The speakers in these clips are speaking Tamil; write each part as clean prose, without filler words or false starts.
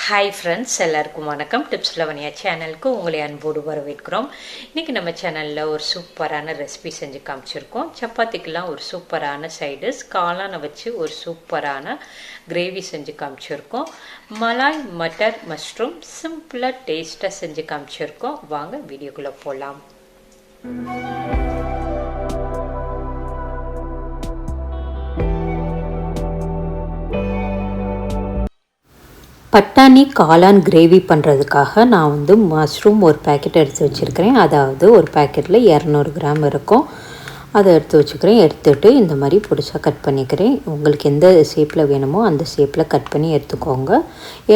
ஹாய் ஃப்ரெண்ட்ஸ், எல்லாருக்கும் வணக்கம். டிப்ஸ் லவனியா சேனலுக்கு உங்களை அன்போடு வரவேற்கிறோம். இன்றைக்கி நம்ம சேனலில் ஒரு சூப்பரான ரெசிபி செஞ்சு காமிச்சிருக்கோம். சப்பாத்திக்கெலாம் ஒரு சூப்பரான சைடிஷ், காளானை வச்சு ஒரு சூப்பரான கிரேவி செஞ்சு காமிச்சிருக்கோம். மலாய் மட்டர் மஷ்ரூம் சிம்பிளாக டேஸ்ட்டாக செஞ்சு காமிச்சிருக்கோம். வாங்க வீடியோக்குள்ளே போகலாம். பட்டாணி காளான் கிரேவி பண்ணுறதுக்காக நான் மஷ்ரூம் ஒரு பேக்கெட் எடுத்து வச்சுருக்கிறேன். அதாவது ஒரு பேக்கெட்டில் 200 கிராம் இருக்கும். அதை எடுத்து வச்சுக்கிறேன். எடுத்துகிட்டு இந்த மாதிரி பொடிசாக கட் பண்ணிக்கிறேன். உங்களுக்கு எந்த ஷேப்பில் வேணுமோ அந்த ஷேப்பில் கட் பண்ணி எடுத்துக்கோங்க.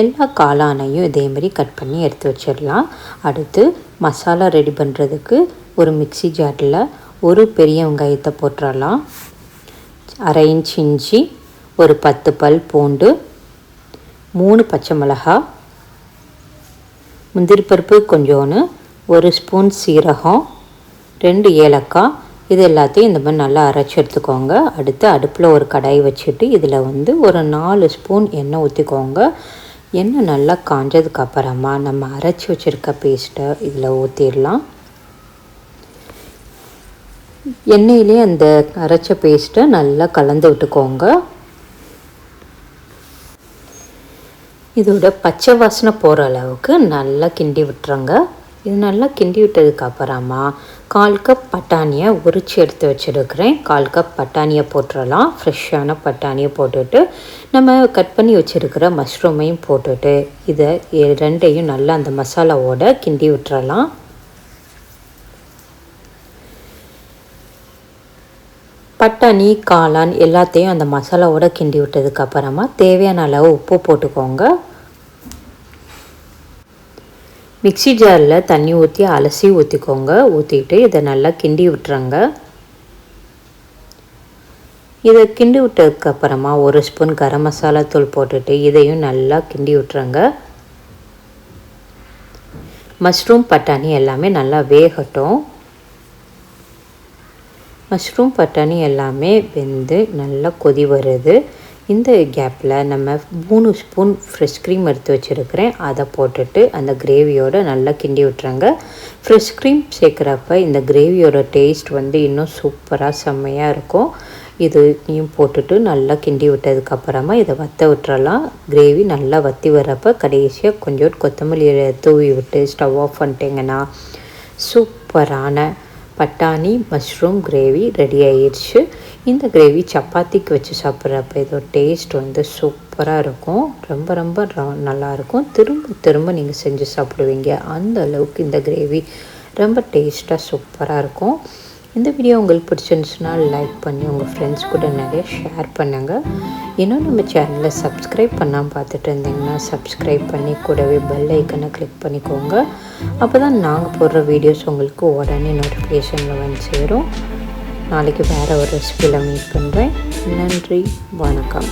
எல்லா காளானையும் இதேமாரி கட் பண்ணி எடுத்து வச்சிடலாம். அடுத்து மசாலா ரெடி பண்ணுறதுக்கு ஒரு மிக்ஸி ஜாரில் ஒரு பெரிய வெங்காயத்தை போட்டுடலாம். 1/2 இன்ச் இஞ்சி, ஒரு 10 பல் பூண்டு, 3 பச்சை மிளகாய், முந்திரி பருப்பு கொஞ்சோன்னு, 1 ஸ்பூன் சீரகம், 2 ஏலக்காய், இது எல்லாத்தையும் இந்த மாதிரி நல்லா அரைச்சி எடுத்துக்கோங்க. அடுத்து அடுப்பில் ஒரு கடாய் வச்சுட்டு இதில் ஒரு 4 ஸ்பூன் எண்ணெய் ஊற்றிக்கோங்க. எண்ணெய் நல்லா காஞ்சதுக்கு அப்புறமா நம்ம அரைச்சி வச்சுருக்க பேஸ்ட்டை இதில் ஊற்றிடலாம். எண்ணெயிலே அந்த அரைச்ச பேஸ்ட்டை நல்லா கலந்து விட்டுக்கோங்க. இதோட பச்சை வாசனை போகிற அளவுக்கு நல்லா கிண்டி விட்டுருங்க. இது நல்லா கிண்டி விட்டதுக்கு அப்புறமா 1/4 கப் பட்டாணியை உரித்து எடுத்து வச்சுருக்கிறேன். 1/4 கப் பட்டாணியை போட்டுடலாம். ஃப்ரெஷ்ஷான பட்டாணியை போட்டுட்டு நம்ம கட் பண்ணி வச்சுருக்கிற மஷ்ரூமையும் போட்டுட்டு இதை ரெண்டையும் நல்லா அந்த மசாலாவோட கிண்டி விட்டுறலாம். பட்டாணி காளான் எல்லாத்தையும் அந்த மசாலாவோட கிண்டி விட்டதுக்கு அப்புறமா தேவையான அளவு உப்பு போட்டுக்கோங்க. மிக்ஸி ஜாரில் தண்ணி ஊற்றி அலசி ஊற்றிக்கோங்க. ஊற்றிட்டு இதை நல்லா கிண்டி விட்டுருங்க. இதை கிண்டி விட்டதுக்கு அப்புறமா 1 ஸ்பூன் கரம் மசாலா தூள் போட்டுட்டு இதையும் நல்லா கிண்டி விட்டுருங்க. மஷ்ரூம் பட்டாணி எல்லாமே நல்லா வேகட்டும். மஷ்ரூம் பட்டாணி எல்லாமே வெந்து நல்லா கொதி வருது. இந்த கேப்பில் நம்ம 3 ஸ்பூன் ஃப்ரெஷ் க்ரீம் எடுத்து வச்சுருக்கிறேன். அதை போட்டுட்டு அந்த கிரேவியோடு நல்லா கிண்டி விட்டுருங்க. ஃப்ரெஷ் க்ரீம் சேர்க்குறப்ப இந்த கிரேவியோட டேஸ்ட் இன்னும் சூப்பராக செம்மையாக இருக்கும். இதையும் போட்டுட்டு நல்லா கிண்டி விட்டதுக்கப்புறமா இதை வற்ற விட்டுறலாம். கிரேவி நல்லா வற்றி வர்றப்போ கடைசியாக கொஞ்சம் கொத்தமல்லி தூவி விட்டு ஸ்டவ் ஆஃப் பண்ணிட்டீங்கன்னா சூப்பரான பட்டாணி மஷ்ரூம் கிரேவி ரெடி ஆயிடுச்சு. இந்த கிரேவி சப்பாத்திக்கு வச்சு சாப்பிட்றப்ப இதோட டேஸ்ட் சூப்பராக இருக்கும். ரொம்ப ரொம்ப நல்லாயிருக்கும். திரும்ப திரும்ப நீங்கள் செஞ்சு சாப்பிடுவீங்க. அந்த அளவுக்கு இந்த கிரேவி ரொம்ப டேஸ்ட்டாக சூப்பராக இருக்கும். இந்த வீடியோ உங்களுக்கு பிடிச்சிருந்துச்சுன்னா லைக் பண்ணி உங்கள் ஃப்ரெண்ட்ஸ் கூட நிறைய ஷேர் பண்ணுங்கள். இன்னும் நம்ம சேனலை சப்ஸ்கிரைப் பண்ணாமல் பார்த்துட்டு இருந்தீங்கன்னா சப்ஸ்கிரைப் பண்ணி கூடவே பெல் ஐக்கனை கிளிக் பண்ணிக்கோங்க. அப்போ தான் நாங்கள் போடுற வீடியோஸ் உங்களுக்கு உடனே நோட்டிஃபிகேஷனில் சேரும். நாளைக்கு வேறு ஒரு ரெசிபியில் மீட் பண்ணுறேன். நன்றி, வணக்கம்.